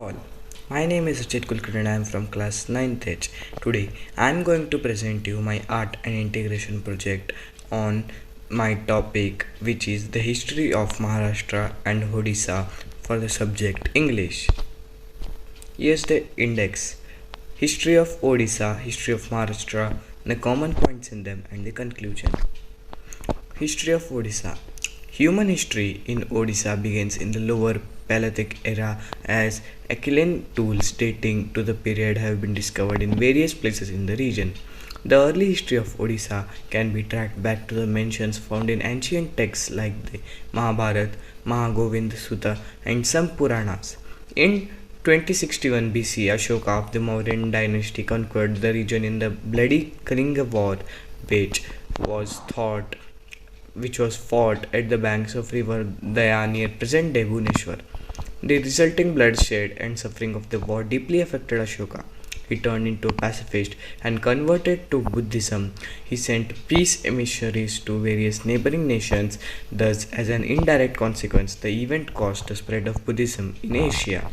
All. My name is Rachit Kulkarni and I am from class 9th H. Today I am going to present you my art and integration project on my topic, which is the history of Maharashtra and Odisha for the subject English. Here's the index: history of Odisha, history of Maharashtra, the common points in them and the conclusion. History of Odisha. Human history in Odisha begins in the lower Paleolithic era, as Achillean tools dating to the period have been discovered in various places in the region. The early history of Odisha can be tracked back to the mentions found in ancient texts like the Mahabharata, Mahagovinda Sutta, and some Puranas. In 2061 BC, Ashoka of the Mauryan dynasty conquered the region in the bloody Kalinga War, which was thought which was fought at the banks of river Daya near present-day Bhubaneswar. The resulting bloodshed and suffering of the war deeply affected Ashoka. He turned into a pacifist and converted to Buddhism. He sent peace emissaries to various neighboring nations. Thus, as an indirect consequence, the event caused the spread of Buddhism in Asia.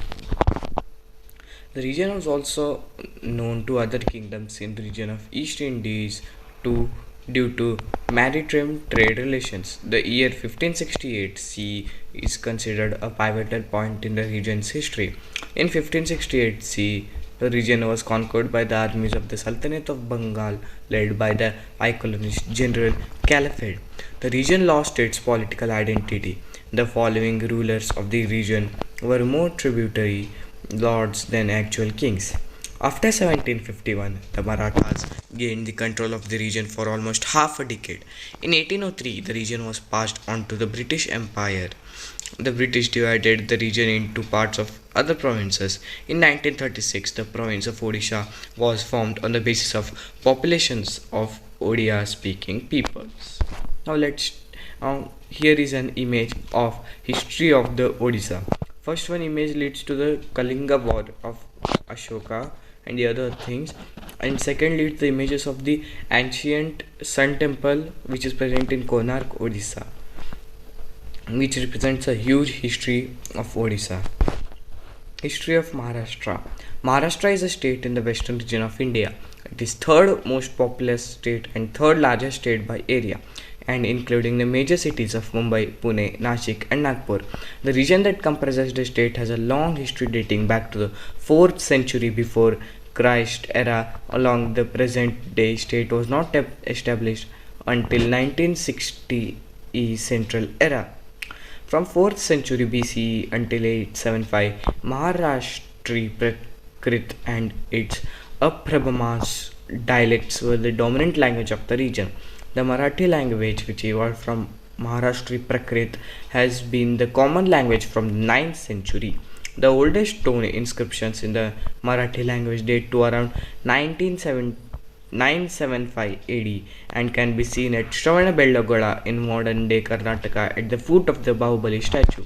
The region was also known to other kingdoms in the region of East Indies to due to maritime trade relations. The year 1568 CE is considered a pivotal point in the region's history. In 1568 CE, the region was conquered by the armies of the Sultanate of Bengal, led by the Iconist General Caliphate. The region lost its political identity. The following rulers of the region were more tributary lords than actual kings. After 1751, the Marathas gained the control of the region for almost half a decade. In 1803, the region was passed on to the British Empire. The British divided the region into parts of other provinces. In 1936, the province of Odisha was formed on the basis of populations of Odia-speaking peoples. Here is an image of history of the Odisha. First one image leads to the Kalinga War of Ashoka and the other things, and second leads the images of the ancient sun temple which is present in Konark, Odisha, which represents a huge history of Odisha. History of Maharashtra. Maharashtra is a state in the western region of India. It is third most populous state and third largest state by area, and including the major cities of Mumbai, Pune, Nashik, and Nagpur. The region that comprises the state has a long history dating back to the 4th century before Christ era. Along the present day state was not established until 1960 Central era. From 4th century BCE until 875, Maharashtri Prakrit and its Aprabhamas dialects were the dominant language of the region. The Marathi language, which evolved from Maharashtri Prakrit, has been the common language from the 9th century. The oldest stone inscriptions in the Marathi language date to around 975 AD and can be seen at Shravanabelagola in modern-day Karnataka at the foot of the Bahubali statue.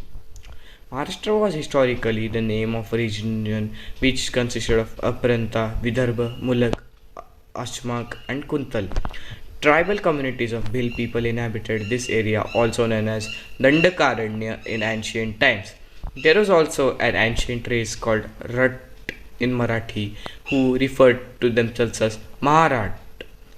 Maharashtra was historically the name of a region which consisted of Aparanta, Vidarbha, Mulak, Ashmak, and Kuntal. Tribal communities of Bhil people inhabited this area, also known as Dandakaranya in ancient times. There was also an ancient race called Rat in Marathi who referred to themselves as Maharat.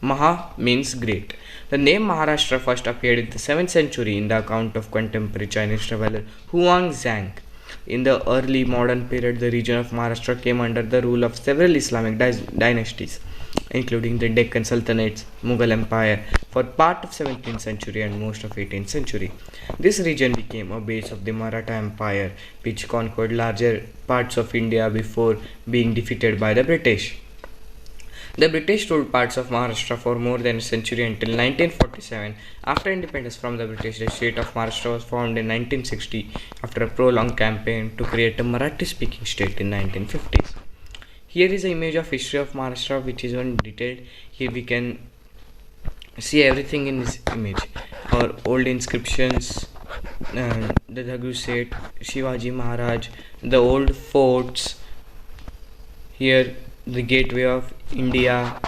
Maha means great. The name Maharashtra first appeared in the 7th century in the account of contemporary Chinese traveler Huang Zhang. In the early modern period, the region of Maharashtra came under the rule of several Islamic dynasties, including the Deccan Sultanates, Mughal Empire, for part of 17th century and most of 18th century. This region became a base of the Maratha Empire, which conquered larger parts of India before being defeated by the British. The British ruled parts of Maharashtra for more than a century until 1947. After independence from the British, the state of Maharashtra was formed in 1960 after a prolonged campaign to create a Marathi-speaking state in 1950s. Here is an image of history of Maharashtra, which is one detailed. Here we can see everything in this image. Our old inscriptions, the Dagu Set, Shivaji Maharaj, the old forts. Here the gateway of India.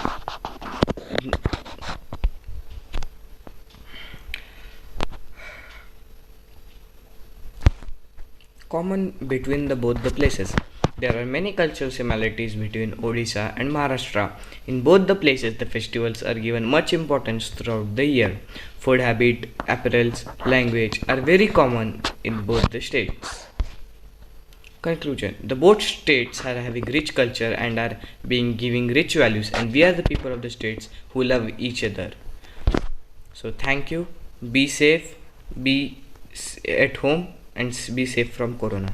Common between both the places. There are many cultural similarities between Odisha and Maharashtra. In both the places, the festivals are given much importance throughout the year. Food habit, apparels, language are very common in both the states. Conclusion: the both states are having rich culture and are being giving rich values, and we are the people of the states who love each other. So thank you. Be safe. Be at home and be safe from corona.